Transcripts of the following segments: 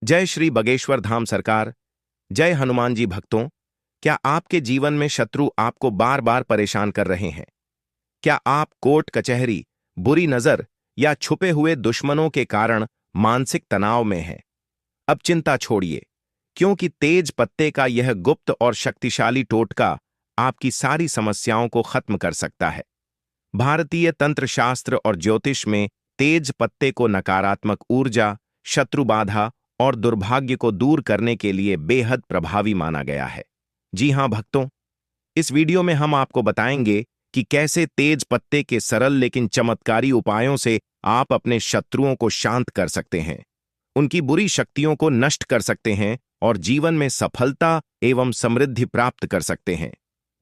जय श्री बगेश्वर धाम सरकार। जय हनुमान जी भक्तों। क्या आपके जीवन में शत्रु आपको बार बार परेशान कर रहे हैं? क्या आप कोर्ट कचहरी, बुरी नजर या छुपे हुए दुश्मनों के कारण मानसिक तनाव में हैं? अब चिंता छोड़िए, क्योंकि तेज पत्ते का यह गुप्त और शक्तिशाली टोटका आपकी सारी समस्याओं को खत्म कर सकता है। भारतीय तंत्र शास्त्र और ज्योतिष में तेज पत्ते को नकारात्मक ऊर्जा, शत्रु बाधा और दुर्भाग्य को दूर करने के लिए बेहद प्रभावी माना गया है। जी हां भक्तों, इस वीडियो में हम आपको बताएंगे कि कैसे तेज पत्ते के सरल लेकिन चमत्कारी उपायों से आप अपने शत्रुओं को शांत कर सकते हैं, उनकी बुरी शक्तियों को नष्ट कर सकते हैं और जीवन में सफलता एवं समृद्धि प्राप्त कर सकते हैं।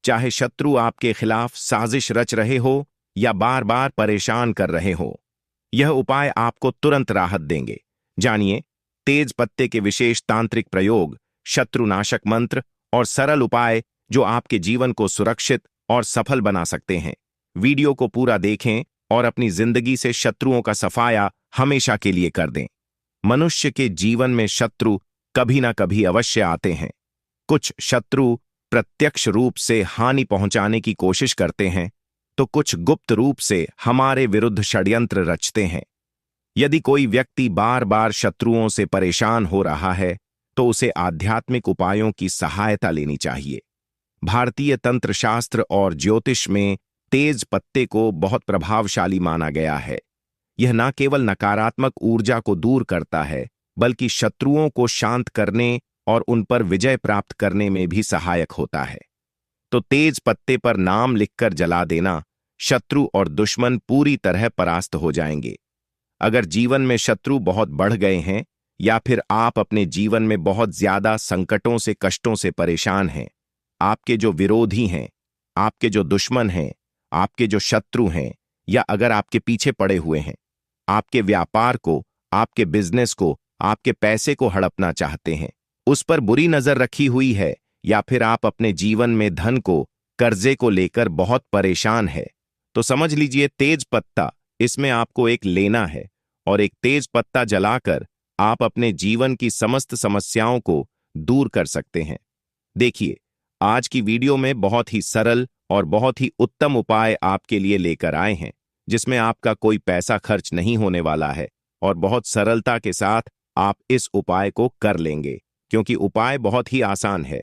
चाहे शत्रु आपके खिलाफ साजिश रच रहे हो या बार बार परेशान कर रहे हो, यह उपाय आपको तुरंत राहत देंगे। जानिए तेज पत्ते के विशेष तांत्रिक प्रयोग, शत्रुनाशक मंत्र और सरल उपाय जो आपके जीवन को सुरक्षित और सफल बना सकते हैं। वीडियो को पूरा देखें और अपनी जिंदगी से शत्रुओं का सफाया हमेशा के लिए कर दें। मनुष्य के जीवन में शत्रु कभी ना कभी अवश्य आते हैं। कुछ शत्रु प्रत्यक्ष रूप से हानि पहुंचाने की कोशिश करते हैं, तो कुछ गुप्त रूप से हमारे विरुद्ध षड्यंत्र रचते हैं। यदि कोई व्यक्ति बार बार शत्रुओं से परेशान हो रहा है, तो उसे आध्यात्मिक उपायों की सहायता लेनी चाहिए। भारतीय तंत्र शास्त्र और ज्योतिष में तेज पत्ते को बहुत प्रभावशाली माना गया है। यह न केवल नकारात्मक ऊर्जा को दूर करता है, बल्कि शत्रुओं को शांत करने और उन पर विजय प्राप्त करने में भी सहायक होता है। तो तेज पत्ते पर नाम लिखकर जला देना, शत्रु और दुश्मन पूरी तरह परास्त हो जाएंगे। अगर जीवन में शत्रु बहुत बढ़ गए हैं या फिर आप अपने जीवन में बहुत ज्यादा संकटों से, कष्टों से परेशान हैं, आपके जो विरोधी हैं, आपके जो दुश्मन हैं, आपके जो शत्रु हैं, या अगर आपके पीछे पड़े हुए हैं, आपके व्यापार को, आपके बिजनेस को, आपके पैसे को हड़पना चाहते हैं, उस पर बुरी नजर रखी हुई है, या फिर आप अपने जीवन में धन को, कर्जे को लेकर बहुत परेशान है, तो समझ लीजिए तेज पत्ता इसमें आपको एक लेना है और एक तेज पत्ता जलाकर आप अपने जीवन की समस्त समस्याओं को दूर कर सकते हैं। देखिए, आज की वीडियो में बहुत ही सरल और बहुत ही उत्तम उपाय आपके लिए लेकर आए हैं, जिसमें आपका कोई पैसा खर्च नहीं होने वाला है और बहुत सरलता के साथ आप इस उपाय को कर लेंगे, क्योंकि उपाय बहुत ही आसान है।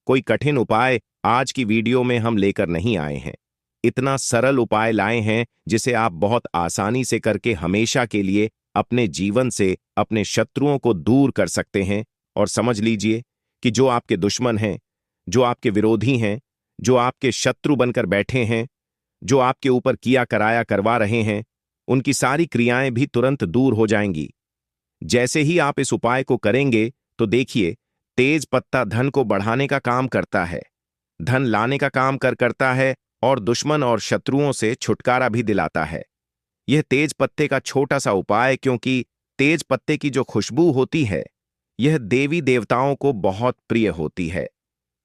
कोई कठिन उपाय आज की वीडियो में हम लेकर नहीं आए हैं। इतना सरल उपाय लाए हैं जिसे आप बहुत आसानी से करके हमेशा के लिए अपने जीवन से अपने शत्रुओं को दूर कर सकते हैं। और समझ लीजिए कि जो आपके दुश्मन हैं, जो आपके विरोधी हैं, जो आपके शत्रु बनकर बैठे हैं, जो आपके ऊपर किया कराया करवा रहे हैं, उनकी सारी क्रियाएं भी तुरंत दूर हो जाएंगी। जैसे ही आप इस उपाय को करेंगे, तो देखिए तेज पत्ता धन को बढ़ाने का काम करता है, धन लाने का काम करता है और दुश्मन और शत्रुओं से छुटकारा भी दिलाता है। यह तेज पत्ते का छोटा सा उपाय, क्योंकि तेज पत्ते की जो खुशबू होती है, यह देवी देवताओं को बहुत प्रिय होती है।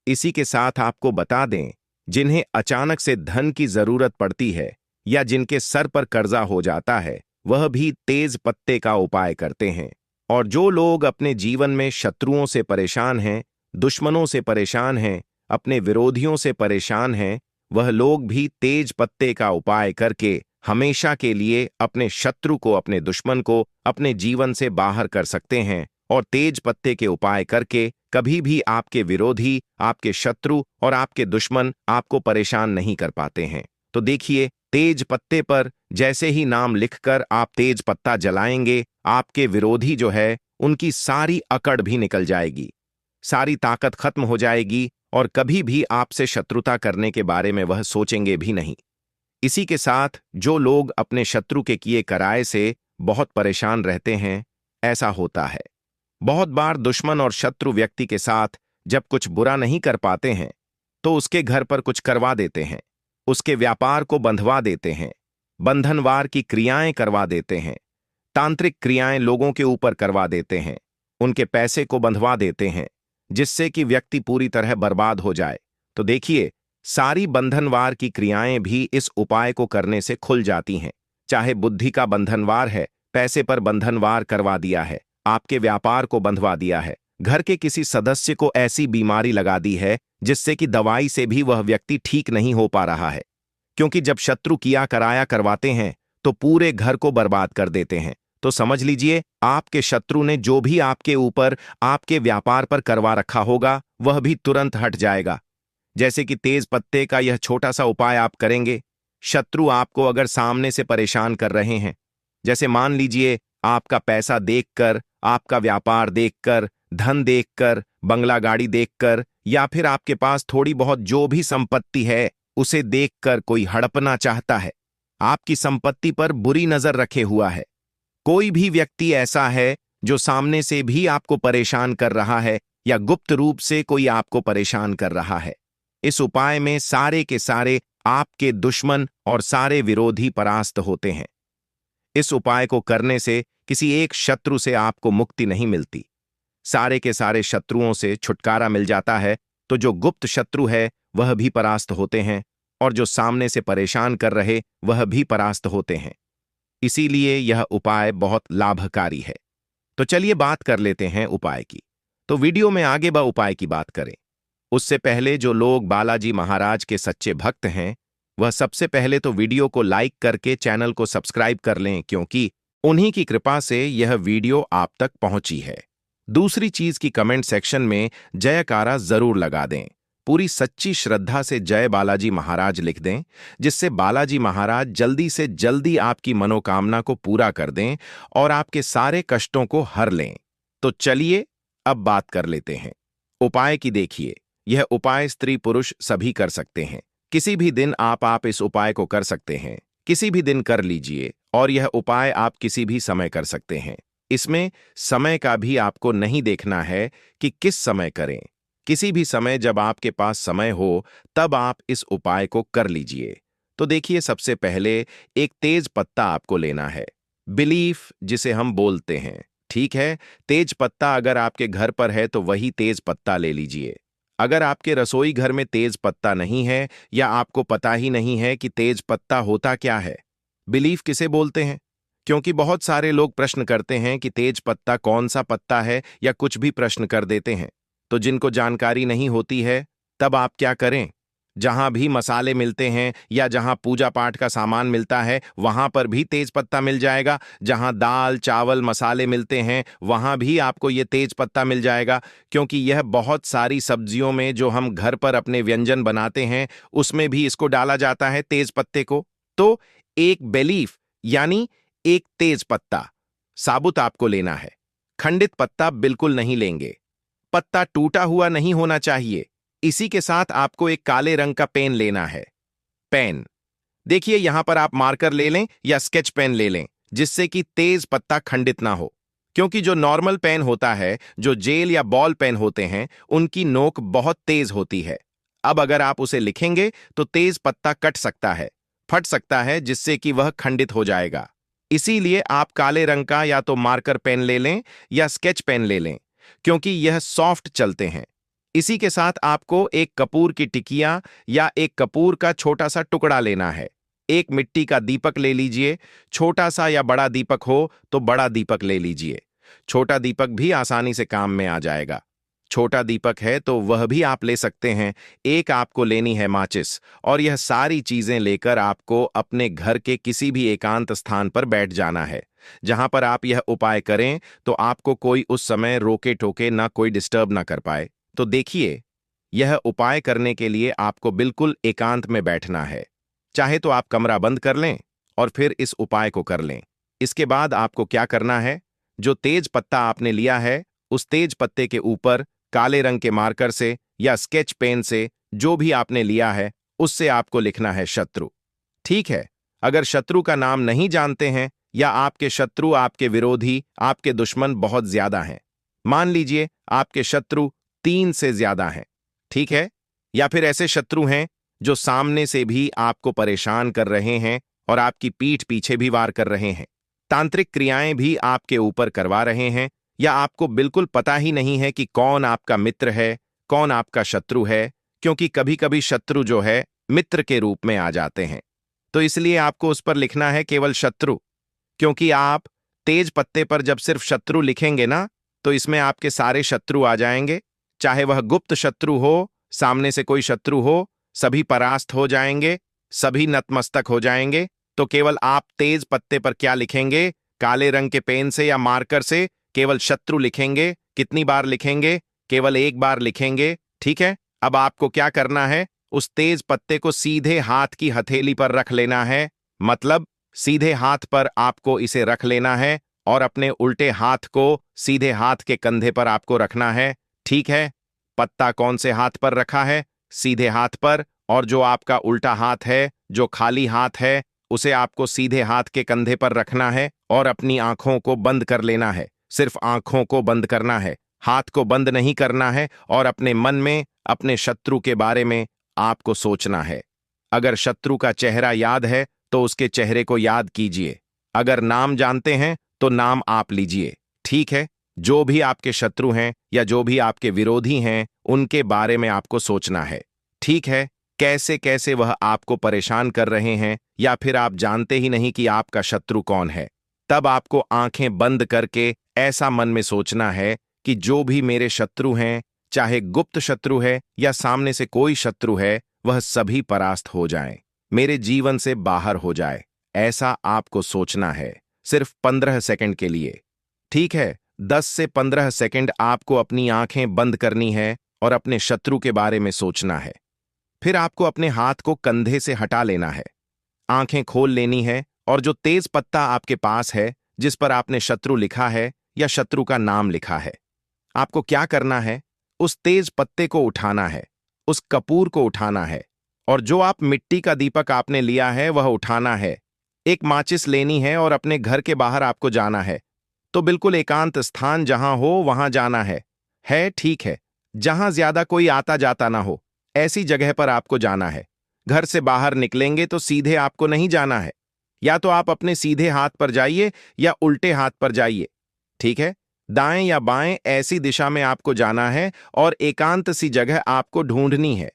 इसी के साथ आपको बता दें, जिन्हें अचानक से धन की जरूरत पड़ती है या जिनके सर पर कर्जा हो जाता है, वह भी तेज पत्ते का उपाय करते हैं। और जो लोग अपने जीवन में शत्रुओं से परेशान हैं, दुश्मनों से परेशान हैं, अपने विरोधियों से परेशान हैं, वह लोग भी तेज पत्ते का उपाय करके हमेशा के लिए अपने शत्रु को, अपने दुश्मन को अपने जीवन से बाहर कर सकते हैं। और तेज पत्ते के उपाय करके कभी भी आपके विरोधी, आपके शत्रु और आपके दुश्मन आपको परेशान नहीं कर पाते हैं। तो देखिए, तेज पत्ते पर जैसे ही नाम लिखकर आप तेज पत्ता जलाएंगे, आपके विरोधी जो है उनकी सारी अकड़ भी निकल जाएगी, सारी ताकत खत्म हो जाएगी और कभी भी आपसे शत्रुता करने के बारे में वह सोचेंगे भी नहीं। इसी के साथ जो लोग अपने शत्रु के किए कराए से बहुत परेशान रहते हैं, ऐसा होता है बहुत बार दुश्मन और शत्रु व्यक्ति के साथ जब कुछ बुरा नहीं कर पाते हैं, तो उसके घर पर कुछ करवा देते हैं, उसके व्यापार को बंधवा देते हैं, बंधनवार की क्रियाएं करवा देते हैं, तांत्रिक क्रियाएं लोगों के ऊपर करवा देते हैं, उनके पैसे को बंधवा देते हैं, जिससे कि व्यक्ति पूरी तरह बर्बाद हो जाए। तो देखिए, सारी बंधनवार की क्रियाएं भी इस उपाय को करने से खुल जाती हैं। चाहे बुद्धि का बंधनवार है, पैसे पर बंधनवार करवा दिया है, आपके व्यापार को बंधवा दिया है, घर के किसी सदस्य को ऐसी बीमारी लगा दी है जिससे कि दवाई से भी वह व्यक्ति ठीक नहीं हो पा रहा है। क्योंकि जब शत्रु किया कराया करवाते हैं तो पूरे घर को बर्बाद कर देते हैं। तो समझ लीजिए, आपके शत्रु ने जो भी आपके ऊपर, आपके व्यापार पर करवा रखा होगा वह भी तुरंत हट जाएगा। जैसे कि तेज पत्ते का यह छोटा सा उपाय आप करेंगे। शत्रु आपको अगर सामने से परेशान कर रहे हैं, जैसे मान लीजिए आपका पैसा देखकर, आपका व्यापार देखकर, धन देखकर, बंगला गाड़ी देखकर, या फिर आपके पास थोड़ी बहुत जो भी संपत्ति है उसे देखकर कोई हड़पना चाहता है, आपकी संपत्ति पर बुरी नजर रखे हुआ है, कोई भी व्यक्ति ऐसा है जो सामने से भी आपको परेशान कर रहा है या गुप्त रूप से कोई आपको परेशान कर रहा है, इस उपाय में सारे के सारे आपके दुश्मन और सारे विरोधी परास्त होते हैं। इस उपाय को करने से किसी एक शत्रु से आपको मुक्ति नहीं मिलती, सारे के सारे शत्रुओं से छुटकारा मिल जाता है। तो जो गुप्त शत्रु है वह भी परास्त होते हैं और जो सामने से परेशान कर रहे वह भी परास्त होते हैं। इसीलिए यह उपाय बहुत लाभकारी है। तो चलिए बात कर लेते हैं उपाय की। तो वीडियो में आगे उपाय की बात करें उससे पहले जो लोग बालाजी महाराज के सच्चे भक्त हैं वह सबसे पहले तो वीडियो को लाइक करके चैनल को सब्सक्राइब कर लें, क्योंकि उन्हीं की कृपा से यह वीडियो आप तक पहुंची है। दूसरी चीज की कमेंट सेक्शन में जयकारा जरूर लगा दें, पूरी सच्ची श्रद्धा से जय बालाजी महाराज लिख दें, जिससे बालाजी महाराज जल्दी से जल्दी आपकी मनोकामना को पूरा कर दें और आपके सारे कष्टों को हर लें। तो चलिए अब बात कर लेते हैं उपाय की। देखिए, यह उपाय स्त्री पुरुष सभी कर सकते हैं। किसी भी दिन आप इस उपाय को कर सकते हैं, किसी भी दिन कर लीजिए, और यह उपाय आप किसी भी समय कर सकते हैं। इसमें समय का भी आपको नहीं देखना है कि किस समय करें। किसी भी समय जब आपके पास समय हो तब आप इस उपाय को कर लीजिए। तो देखिए, सबसे पहले एक तेज पत्ता आपको लेना है, बिलीफ जिसे हम बोलते हैं, ठीक है। तेज पत्ता अगर आपके घर पर है तो वही तेज पत्ता ले लीजिए। अगर आपके रसोई घर में तेज पत्ता नहीं है या आपको पता ही नहीं है कि तेज पत्ता होता क्या है, बिलीफ किसे बोलते हैं, क्योंकि बहुत सारे लोग प्रश्न करते हैं कि तेज पत्ता कौन सा पत्ता है या कुछ भी प्रश्न कर देते हैं। तो जिनको जानकारी नहीं होती है तब आप क्या करें, जहां भी मसाले मिलते हैं या जहां पूजा पाठ का सामान मिलता है वहां पर भी तेज पत्ता मिल जाएगा। जहां दाल चावल मसाले मिलते हैं वहां भी आपको ये तेज पत्ता मिल जाएगा, क्योंकि यह बहुत सारी सब्जियों में जो हम घर पर अपने व्यंजन बनाते हैं उसमें भी इसको डाला जाता है, तेज पत्ते को। तो एक बेलीफ यानी एक तेज पत्ता साबुत आपको लेना है, खंडित पत्ता बिल्कुल नहीं लेंगे। पत्ता टूटा हुआ नहीं होना चाहिए। इसी के साथ आपको एक काले रंग का पेन लेना है। पेन देखिए, यहां पर आप मार्कर ले लें या स्केच पेन ले लें, जिससे कि तेज पत्ता खंडित ना हो, क्योंकि जो नॉर्मल पेन होता है, जो जेल या बॉल पेन होते हैं, उनकी नोक बहुत तेज होती है। अब अगर आप उसे लिखेंगे तो तेज पत्ता कट सकता है, फट सकता है, जिससे कि वह खंडित हो जाएगा। इसीलिए आप काले रंग का या तो मार्कर पेन ले लें या स्केच पेन ले लें, क्योंकि यह सॉफ्ट चलते हैं। इसी के साथ आपको एक कपूर की टिकिया या एक कपूर का छोटा सा टुकड़ा लेना है। एक मिट्टी का दीपक ले लीजिए, छोटा सा या बड़ा दीपक हो तो बड़ा दीपक ले लीजिए। छोटा दीपक भी आसानी से काम में आ जाएगा। छोटा दीपक है तो वह भी आप ले सकते हैं। एक आपको लेनी है माचिस, और यह सारी चीजें लेकर आपको अपने घर के किसी भी एकांत स्थान पर बैठ जाना है। जहां पर आप यह उपाय करें तो आपको कोई उस समय रोके टोके ना, कोई डिस्टर्ब ना कर पाए। तो देखिए, यह उपाय करने के लिए आपको बिल्कुल एकांत में बैठना है। चाहे तो आप कमरा बंद कर लें और फिर इस उपाय को कर लें। इसके बाद आपको क्या करना है, जो तेज पत्ता आपने लिया है उस तेज पत्ते के ऊपर काले रंग के मार्कर से या स्केच पेन से, जो भी आपने लिया है, उससे आपको लिखना है शत्रु। ठीक है। अगर शत्रु का नाम नहीं जानते हैं या आपके शत्रु, आपके विरोधी, आपके दुश्मन बहुत ज्यादा हैं, मान लीजिए आपके शत्रु 3 से ज्यादा हैं, ठीक है, या फिर ऐसे शत्रु हैं जो सामने से भी आपको परेशान कर रहे हैं और आपकी पीठ पीछे भी वार कर रहे हैं, तांत्रिक क्रियाएं भी आपके ऊपर करवा रहे हैं, या आपको बिल्कुल पता ही नहीं है कि कौन आपका मित्र है, कौन आपका शत्रु है, क्योंकि कभी कभी शत्रु जो है मित्र के रूप में आ जाते हैं। तो इसलिए आपको उस पर लिखना है केवल शत्रु, क्योंकि आप तेज पत्ते पर जब सिर्फ शत्रु लिखेंगे ना, तो इसमें आपके सारे शत्रु आ जाएंगे। चाहे वह गुप्त शत्रु हो, सामने से कोई शत्रु हो, सभी परास्त हो जाएंगे, सभी नतमस्तक हो जाएंगे। तो केवल आप तेज पत्ते पर क्या लिखेंगे? काले रंग के पेन से या मार्कर से केवल शत्रु लिखेंगे। कितनी बार लिखेंगे? केवल एक बार लिखेंगे। ठीक है, अब आपको क्या करना है? उस तेज पत्ते को सीधे हाथ की हथेली पर रख लेना है। मतलब सीधे हाथ पर आपको इसे रख लेना है और अपने उल्टे हाथ को सीधे हाथ के कंधे पर आपको रखना है। ठीक है, पत्ता कौन से हाथ पर रखा है? सीधे हाथ पर। और जो आपका उल्टा हाथ है, जो खाली हाथ है, उसे आपको सीधे हाथ के कंधे पर रखना है और अपनी आंखों को बंद कर लेना है। सिर्फ आंखों को बंद करना है, हाथ को बंद नहीं करना है। और अपने मन में अपने शत्रु के बारे में आपको सोचना है। अगर शत्रु का चेहरा याद है तो उसके चेहरे को याद कीजिए। अगर नाम जानते हैं तो नाम आप लीजिए। ठीक है, जो भी आपके शत्रु हैं या जो भी आपके विरोधी हैं, उनके बारे में आपको सोचना है। ठीक है, कैसे कैसे वह आपको परेशान कर रहे हैं, या फिर आप जानते ही नहीं कि आपका शत्रु कौन है। तब आपको आंखें बंद करके ऐसा मन में सोचना है कि जो भी मेरे शत्रु हैं, चाहे गुप्त शत्रु है या सामने से कोई शत्रु है, वह सभी परास्त हो जाएं, मेरे जीवन से बाहर हो जाए। ऐसा आपको सोचना है, सिर्फ 15 सेकंड के लिए। ठीक है, 10 से 15 सेकंड आपको अपनी आंखें बंद करनी है और अपने शत्रु के बारे में सोचना है। फिर आपको अपने हाथ को कंधे से हटा लेना है, आंखें खोल लेनी है और जो तेज पत्ता आपके पास है, जिस पर आपने शत्रु लिखा है या शत्रु का नाम लिखा है, आपको क्या करना है? उस तेज पत्ते को उठाना है, उस कपूर को उठाना है, और जो आप मिट्टी का दीपक आपने लिया है वह उठाना है। एक माचिस लेनी है और अपने घर के बाहर आपको जाना है। तो बिल्कुल एकांत स्थान जहां हो वहां जाना है। ठीक है, जहां ज्यादा कोई आता जाता ना हो, ऐसी जगह पर आपको जाना है। घर से बाहर निकलेंगे तो सीधे आपको नहीं जाना है, या तो आप अपने सीधे हाथ पर जाइए या उल्टे हाथ पर जाइए। ठीक है, दाएं या बाएं ऐसी दिशा में आपको जाना है और एकांत सी जगह आपको ढूंढनी है।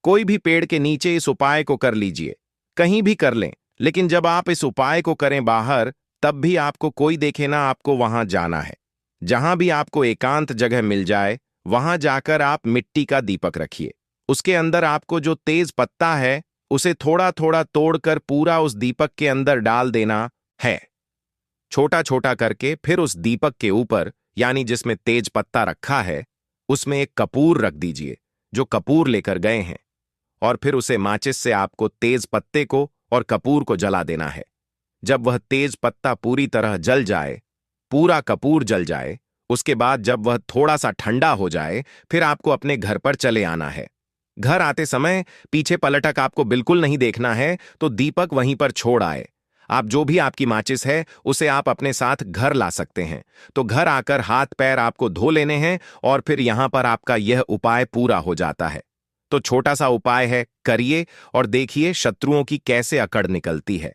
कोई भी पेड़ के नीचे इस उपाय को कर लीजिए, कहीं भी कर लें, लेकिन जब आप इस उपाय को करें बाहर, तब भी आपको कोई देखे ना, आपको वहां जाना है। जहां भी आपको एकांत जगह मिल जाए, वहां जाकर आप मिट्टी का दीपक रखिए। उसके अंदर आपको जो तेज पत्ता है, उसे थोड़ा थोड़ा तोड़कर पूरा उस दीपक के अंदर डाल देना है, छोटा छोटा करके। फिर उस दीपक के ऊपर, यानी जिसमें तेज पत्ता रखा है, उसमें एक कपूर रख दीजिए, जो कपूर लेकर गए हैं। और फिर उसे माचिस से आपको तेज पत्ते को और कपूर को जला देना है। जब वह तेज पत्ता पूरी तरह जल जाए, पूरा कपूर जल जाए, उसके बाद जब वह थोड़ा सा ठंडा हो जाए, फिर आपको अपने घर पर चले आना है। घर आते समय पीछे पलटक आपको बिल्कुल नहीं देखना है, तो दीपक वहीं पर छोड़ आए। आप जो भी आपकी माचिस है, उसे आप अपने साथ घर ला सकते हैं। तो घर आकर हाथ पैर आपको धो लेने हैं और फिर यहां पर आपका यह उपाय पूरा हो जाता है। तो छोटा सा उपाय है, करिए और देखिए शत्रुओं की कैसे अकड़ निकलती है।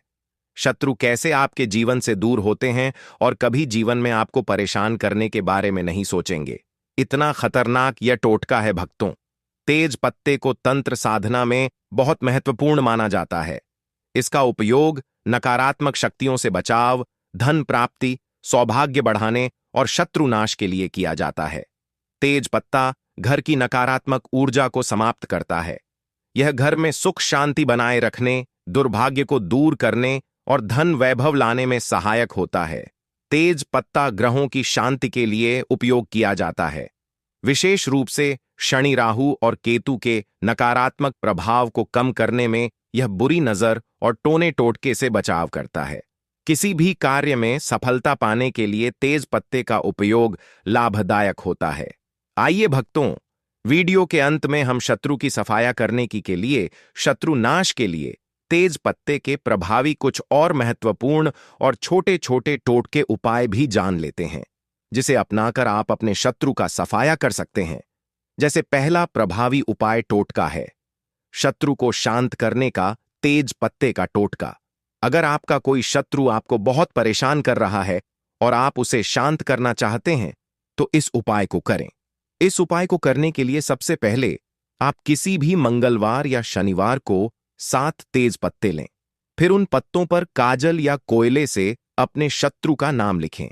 शत्रु कैसे आपके जीवन से दूर होते हैं और कभी जीवन में आपको परेशान करने के बारे में नहीं सोचेंगे। इतना खतरनाक यह टोटका है भक्तों। तेज पत्ते को तंत्र साधना में बहुत महत्वपूर्ण माना जाता है। इसका उपयोग नकारात्मक शक्तियों से बचाव, धन प्राप्ति, सौभाग्य बढ़ाने और शत्रुनाश के लिए किया जाता है। तेज पत्ता घर की नकारात्मक ऊर्जा को समाप्त करता है। यह घर में सुख शांति बनाए रखने, दुर्भाग्य को दूर करने और धन वैभव लाने में सहायक होता है। तेज पत्ता ग्रहों की शांति के लिए उपयोग किया जाता है। विशेष रूप से शनि, राहु और केतु के नकारात्मक प्रभाव को कम करने में यह बुरी नजर और टोने टोटके से बचाव करता है। किसी भी कार्य में सफलता पाने के लिए तेज पत्ते का उपयोग लाभदायक होता है। आइए भक्तों, वीडियो के अंत में हम शत्रु की सफाया करने के लिए, शत्रु नाश के लिए तेज पत्ते के प्रभावी कुछ और महत्वपूर्ण और छोटे छोटे टोटके उपाय भी जान लेते हैं, जिसे अपनाकर आप अपने शत्रु का सफाया कर सकते हैं। जैसे पहला प्रभावी उपाय टोटका है, शत्रु को शांत करने का तेज पत्ते का टोटका। अगर आपका कोई शत्रु आपको बहुत परेशान कर रहा है और आप उसे शांत करना चाहते हैं, तो इस उपाय को करें। इस उपाय को करने के लिए सबसे पहले आप किसी भी मंगलवार या शनिवार को 7 तेज पत्ते लें। फिर उन पत्तों पर काजल या कोयले से अपने शत्रु का नाम लिखें।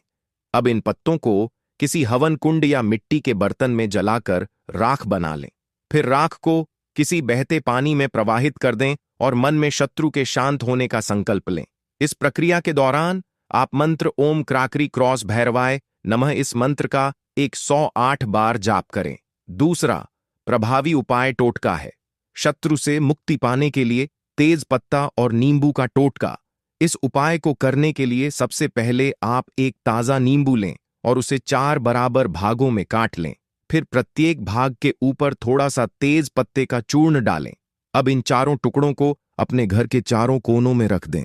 अब इन पत्तों को किसी हवन कुंड या मिट्टी के बर्तन में जलाकर राख बना लें। फिर राख को किसी बहते पानी में प्रवाहित कर दें और मन में शत्रु के शांत होने का संकल्प लें। इस प्रक्रिया के दौरान आप मंत्र ओम क्राकरी क्रॉस भैरवाय नमः इस मंत्र का 108 बार जाप करें। दूसरा प्रभावी उपाय टोटका है। शत्रु से मुक्ति पाने के लिए तेज पत्ता और नींबू का टोटका। इस उपाय को करने के लिए सबसे पहले आप एक ताजा नींबू लें और उसे 4 बराबर भागों में काट लें। फिर प्रत्येक भाग के ऊपर थोड़ा सा तेज पत्ते का चूर्ण डालें। अब इन चारों टुकड़ों को अपने घर के चारों कोनों में रख दें।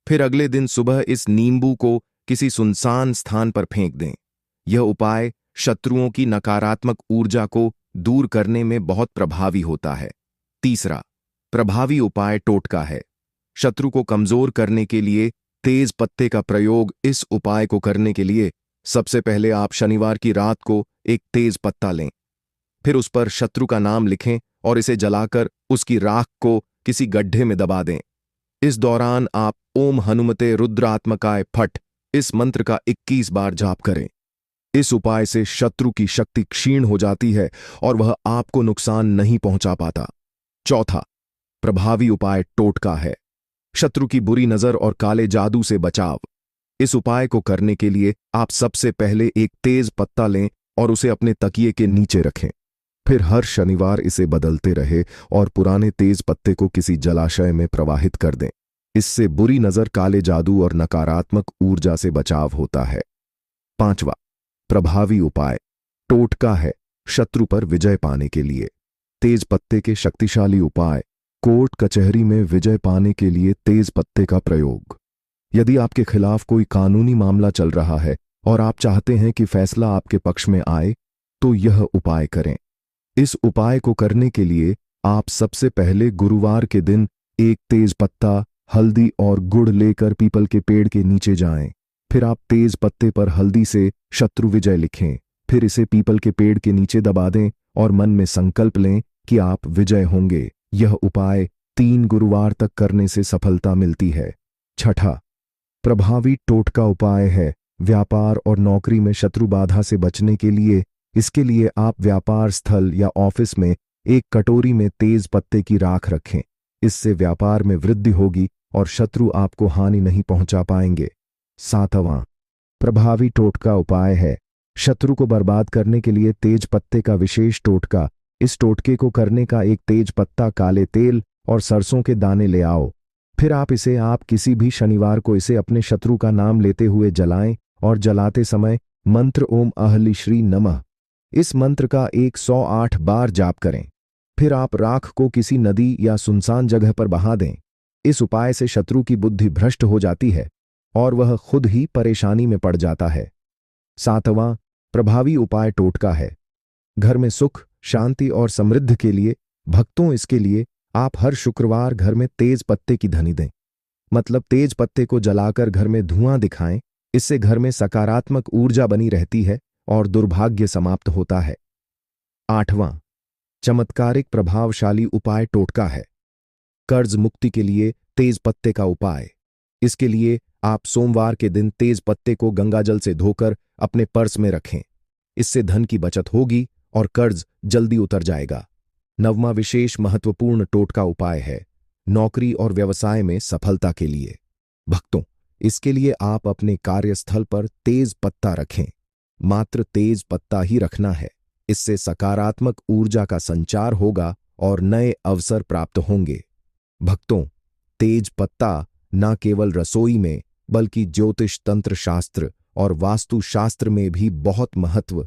फिर अगले दिन सुबह इस नींबू को किसी सुनसान स्थान पर फेंक दें। यह उपाय शत्रुओं की नकारात्मक ऊर्जा को दूर करने में बहुत प्रभावी होता है। तीसरा प्रभावी उपाय टोटका है। शत्रु को कमजोर करने के लिए तेज पत्ते का प्रयोग। इस उपाय को करने के लिए सबसे पहले आप शनिवार की रात को एक तेज पत्ता लें। फिर उस पर शत्रु का नाम लिखें और इसे जलाकर उसकी राख को किसी गड्ढे में दबा दें। इस दौरान आप ओम हनुमते रुद्रात्मकाय फट इस मंत्र का 21 बार जाप करें। इस उपाय से शत्रु की शक्ति क्षीण हो जाती है और वह आपको नुकसान नहीं पहुंचा पाता। चौथा प्रभावी उपाय टोटका है। शत्रु की बुरी नजर और काले जादू से बचाव। इस उपाय को करने के लिए आप सबसे पहले एक तेज पत्ता लें और उसे अपने तकिए के नीचे रखें। फिर हर शनिवार इसे बदलते रहे और पुराने तेज पत्ते को किसी जलाशय में प्रवाहित कर दें। इससे बुरी नजर, काले जादू और नकारात्मक ऊर्जा से बचाव होता है। पांचवा प्रभावी उपाय टोटका है। शत्रु पर विजय पाने के लिए तेज पत्ते के शक्तिशाली उपाय। कोर्ट कचहरी में विजय पाने के लिए तेज पत्ते का प्रयोग। यदि आपके खिलाफ कोई कानूनी मामला चल रहा है और आप चाहते हैं कि फैसला आपके पक्ष में आए, तो यह उपाय करें। इस उपाय को करने के लिए आप सबसे पहले गुरुवार के दिन एक तेज पत्ता, हल्दी और गुड़ लेकर पीपल के पेड़ के नीचे जाएं। फिर आप तेज पत्ते पर हल्दी से शत्रु विजय लिखें। फिर इसे पीपल के पेड़ के नीचे दबा दें और मन में संकल्प लें कि आप विजय होंगे। यह उपाय 3 गुरुवार तक करने से सफलता मिलती है। छठा प्रभावी टोटका उपाय है व्यापार और नौकरी में शत्रु बाधा से बचने के लिए। इसके लिए आप व्यापार स्थल या ऑफिस में एक कटोरी में तेज पत्ते की राख रखें। इससे व्यापार में वृद्धि होगी और शत्रु आपको हानि नहीं पहुंचा पाएंगे। सातवां प्रभावी टोटका उपाय है शत्रु को बर्बाद करने के लिए तेज पत्ते का विशेष टोटका। इस टोटके को करने का एक तेज पत्ता, काले तेल और सरसों के दाने ले आओ। फिर आप किसी भी शनिवार को इसे अपने शत्रु का नाम लेते हुए जलाएं और जलाते समय मंत्र ओम अहलि श्री नमः इस मंत्र का 108 बार जाप करें। फिर आप राख को किसी नदी या सुनसान जगह पर बहा दें। इस उपाय से शत्रु की बुद्धि भ्रष्ट हो जाती है और वह खुद ही परेशानी में पड़ जाता है। सातवां प्रभावी उपाय टोटका है घर में सुख, शांति और समृद्धि के लिए। भक्तों, इसके लिए आप हर शुक्रवार घर में तेज पत्ते की धनी दें। मतलब तेज पत्ते को जलाकर घर में धुआं दिखाएं। इससे घर में सकारात्मक ऊर्जा बनी रहती है और दुर्भाग्य समाप्त होता है। आठवां चमत्कारिक प्रभावशाली उपाय टोटका है कर्ज मुक्ति के लिए तेज पत्ते का उपाय। इसके लिए आप सोमवार के दिन तेज पत्ते को गंगाजल से धोकर अपने पर्स में रखें। इससे धन की बचत होगी और कर्ज जल्दी उतर जाएगा। नववां विशेष महत्वपूर्ण टोटका उपाय है नौकरी और व्यवसाय में सफलता के लिए। भक्तों, इसके लिए आप अपने कार्यस्थल पर तेज पत्ता रखें। मात्र तेज पत्ता ही रखना है। इससे सकारात्मक ऊर्जा का संचार होगा और नए अवसर प्राप्त होंगे। भक्तों, तेज पत्ता न केवल रसोई में बल्कि ज्योतिष, तंत्र शास्त्र और वास्तु शास्त्र में भी बहुत महत्व